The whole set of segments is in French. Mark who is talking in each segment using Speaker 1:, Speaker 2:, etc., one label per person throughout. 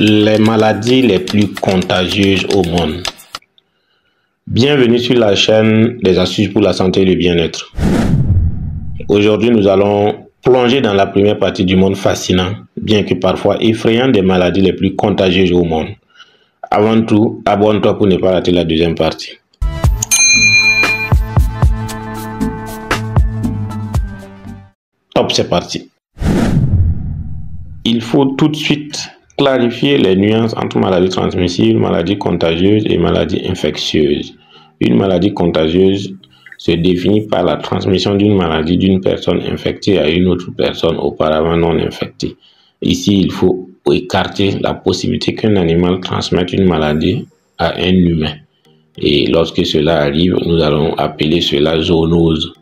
Speaker 1: Les maladies les plus contagieuses au monde. Bienvenue sur la chaîne des astuces pour la santé et le bien-être. Aujourd'hui, nous allons plonger dans la première partie du monde fascinant, bien que parfois effrayant, des maladies les plus contagieuses au monde. Avant tout, abonne-toi pour ne pas rater la deuxième partie. Hop, c'est parti. Il faut tout de suite clarifier les nuances entre maladies transmissibles, maladies contagieuses et maladies infectieuses. Une maladie contagieuse se définit par la transmission d'une maladie d'une personne infectée à une autre personne auparavant non infectée. Ici, il faut écarter la possibilité qu'un animal transmette une maladie à un humain. Et lorsque cela arrive, nous allons appeler cela zoonose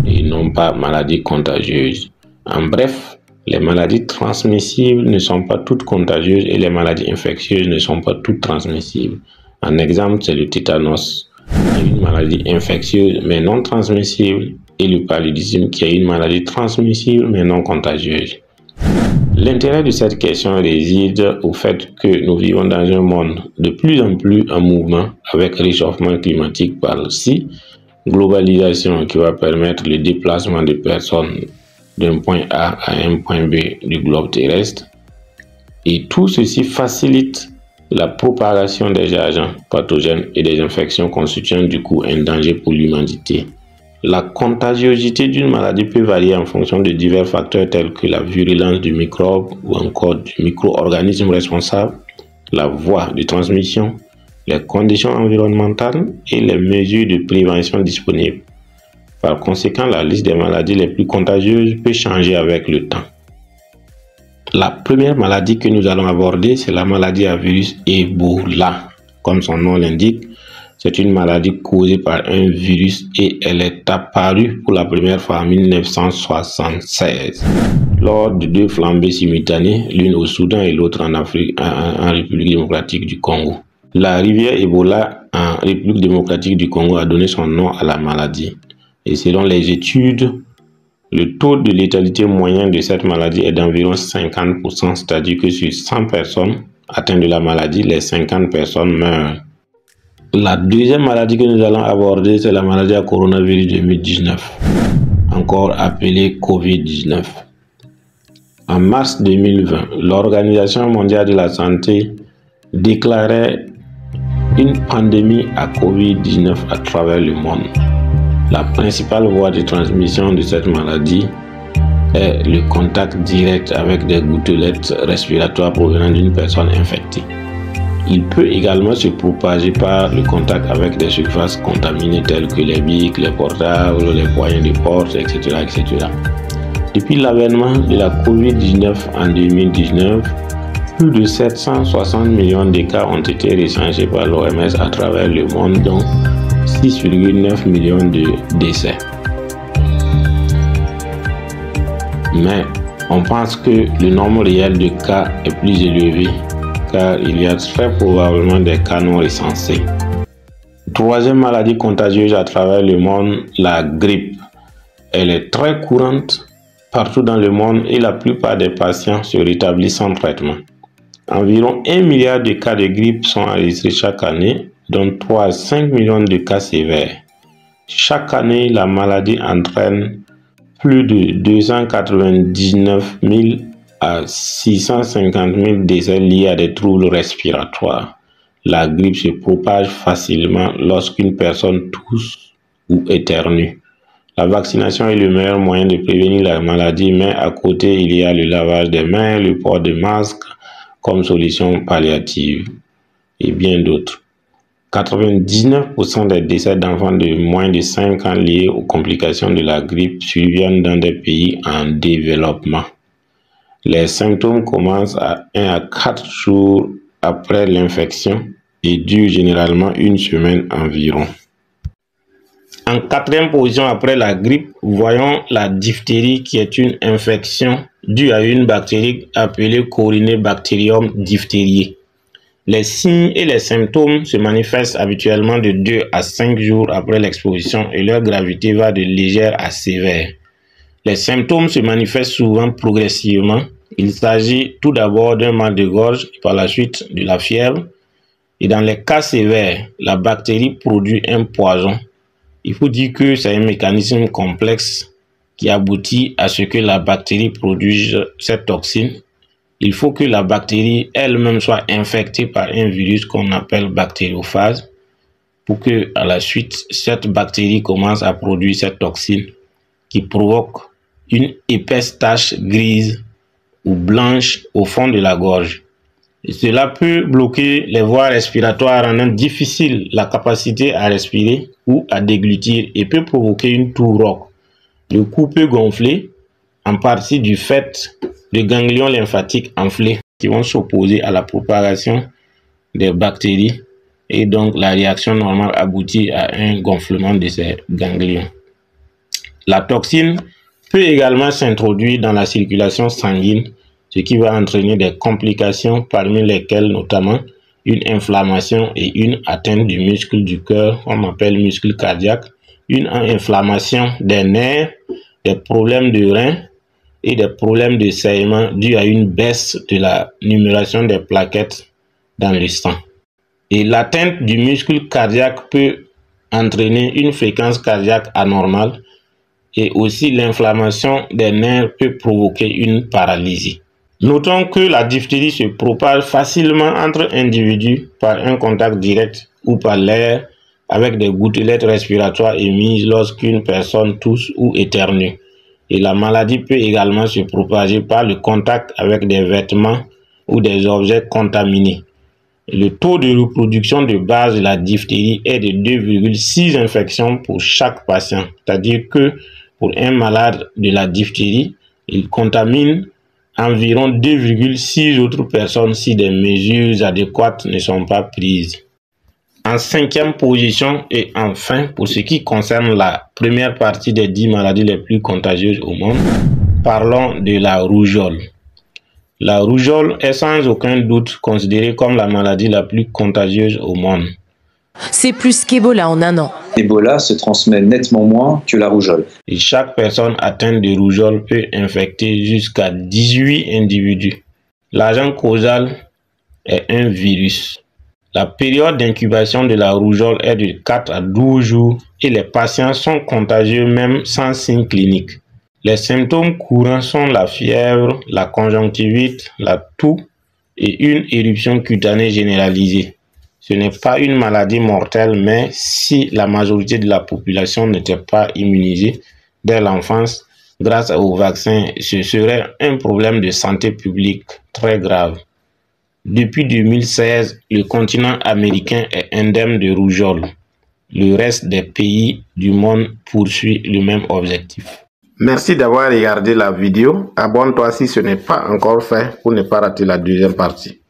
Speaker 1: et non pas maladie contagieuse. En bref, les maladies transmissibles ne sont pas toutes contagieuses et les maladies infectieuses ne sont pas toutes transmissibles. Un exemple, c'est le tétanos, qui est une maladie infectieuse mais non transmissible, et le paludisme, qui est une maladie transmissible mais non contagieuse. L'intérêt de cette question réside au fait que nous vivons dans un monde de plus en plus en mouvement, avec réchauffement climatique par-ci, globalisation qui va permettre le déplacement de personnes d'un point A à un point B du globe terrestre. Et tout ceci facilite la propagation des agents pathogènes et des infections constituant du coup un danger pour l'humanité. La contagiosité d'une maladie peut varier en fonction de divers facteurs tels que la virulence du microbe ou encore du micro-organisme responsable, la voie de transmission, les conditions environnementales et les mesures de prévention disponibles. Par conséquent, la liste des maladies les plus contagieuses peut changer avec le temps. La première maladie que nous allons aborder, c'est la maladie à virus Ebola. Comme son nom l'indique, c'est une maladie causée par un virus et elle est apparue pour la première fois en 1976 lors de deux flambées simultanées, l'une au Soudan et l'autre en République démocratique du Congo. La rivière Ebola en République démocratique du Congo a donné son nom à la maladie. Et selon les études, le taux de létalité moyen de cette maladie est d'environ 50%, c'est-à-dire que sur 100 personnes atteintes de la maladie, les 50 personnes meurent. La deuxième maladie que nous allons aborder, c'est la maladie à coronavirus 2019, encore appelée Covid-19. En mars 2020, l'Organisation mondiale de la santé déclarait une pandémie à Covid-19 à travers le monde. La principale voie de transmission de cette maladie est le contact direct avec des gouttelettes respiratoires provenant d'une personne infectée. Il peut également se propager par le contact avec des surfaces contaminées telles que les bics, les portables, les poignées de porte, etc., etc. Depuis l'avènement de la COVID-19 en 2019, plus de 760 millions de cas ont été recensés par l'OMS à travers le monde, dont 6,9 millions de décès. Mais on pense que le nombre réel de cas est plus élevé car il y a très probablement des cas non recensés. Troisième maladie contagieuse à travers le monde, la grippe. Elle est très courante partout dans le monde et la plupart des patients se rétablissent sans traitement. Environ 1 milliard de cas de grippe sont enregistrés chaque année, dont 3 à 5 millions de cas sévères. Chaque année, la maladie entraîne plus de 299 000 à 650 000 décès liés à des troubles respiratoires. La grippe se propage facilement lorsqu'une personne tousse ou éternue. La vaccination est le meilleur moyen de prévenir la maladie, mais à côté, il y a le lavage des mains, le port de masques comme solution palliative et bien d'autres. 99% des décès d'enfants de moins de 5 ans liés aux complications de la grippe surviennent dans des pays en développement. Les symptômes commencent à 1 à 4 jours après l'infection et durent généralement une semaine environ. En quatrième position après la grippe, voyons la diphtérie qui est une infection due à une bactérie appelée Corynebacterium diphtheriae. Les signes et les symptômes se manifestent habituellement de 2 à 5 jours après l'exposition et leur gravité va de légère à sévère. Les symptômes se manifestent souvent progressivement Il s'agit tout d'abord d'un mal de gorge et par la suite de la fièvre. Et dans les cas sévères, la bactérie produit un poison. Il faut dire que c'est un mécanisme complexe qui aboutit à ce que la bactérie produise cette toxine. Il faut que la bactérie elle-même soit infectée par un virus qu'on appelle bactériophage pour que, à la suite, cette bactérie commence à produire cette toxine qui provoque une épaisse tache grise ou blanche au fond de la gorge. Et cela peut bloquer les voies respiratoires, rendant difficile la capacité à respirer ou à déglutir et peut provoquer une toux rauque. Le cou peut gonfler, en partie du fait de ganglions lymphatiques enflés qui vont s'opposer à la propagation des bactéries et donc la réaction normale aboutit à un gonflement de ces ganglions. La toxine peut également s'introduire dans la circulation sanguine, ce qui va entraîner des complications parmi lesquelles notamment une inflammation et une atteinte du muscle du cœur, qu'on appelle muscle cardiaque, une inflammation des nerfs, des problèmes de reins et des problèmes de saignement dus à une baisse de la numération des plaquettes dans le sang. Et l'atteinte du muscle cardiaque peut entraîner une fréquence cardiaque anormale et aussi l'inflammation des nerfs peut provoquer une paralysie. Notons que la diphtérie se propage facilement entre individus par un contact direct ou par l'air avec des gouttelettes respiratoires émises lorsqu'une personne tousse ou éternue. Et la maladie peut également se propager par le contact avec des vêtements ou des objets contaminés. Le taux de reproduction de base de la diphtérie est de 2,6 infections pour chaque patient. C'est-à-dire que pour un malade de la diphtérie, il contamine environ 2,6 autres personnes si des mesures adéquates ne sont pas prises. En 5e position et enfin, pour ce qui concerne la première partie des 10 maladies les plus contagieuses au monde, parlons de la rougeole. La rougeole est sans aucun doute considérée comme la maladie la plus contagieuse au monde.
Speaker 2: C'est plus qu'Ebola en un an.
Speaker 3: Ebola se transmet nettement moins que la rougeole.
Speaker 1: Et chaque personne atteinte de rougeole peut infecter jusqu'à 18 individus. L'agent causal est un virus. La période d'incubation de la rougeole est de 4 à 12 jours et les patients sont contagieux même sans signes cliniques. Les symptômes courants sont la fièvre, la conjonctivite, la toux et une éruption cutanée généralisée. Ce n'est pas une maladie mortelle, mais si la majorité de la population n'était pas immunisée dès l'enfance, grâce au vaccin, ce serait un problème de santé publique très grave. Depuis 2016, le continent américain est indemne de rougeole. Le reste des pays du monde poursuit le même objectif. Merci d'avoir regardé la vidéo. Abonne-toi si ce n'est pas encore fait pour ne pas rater la deuxième partie.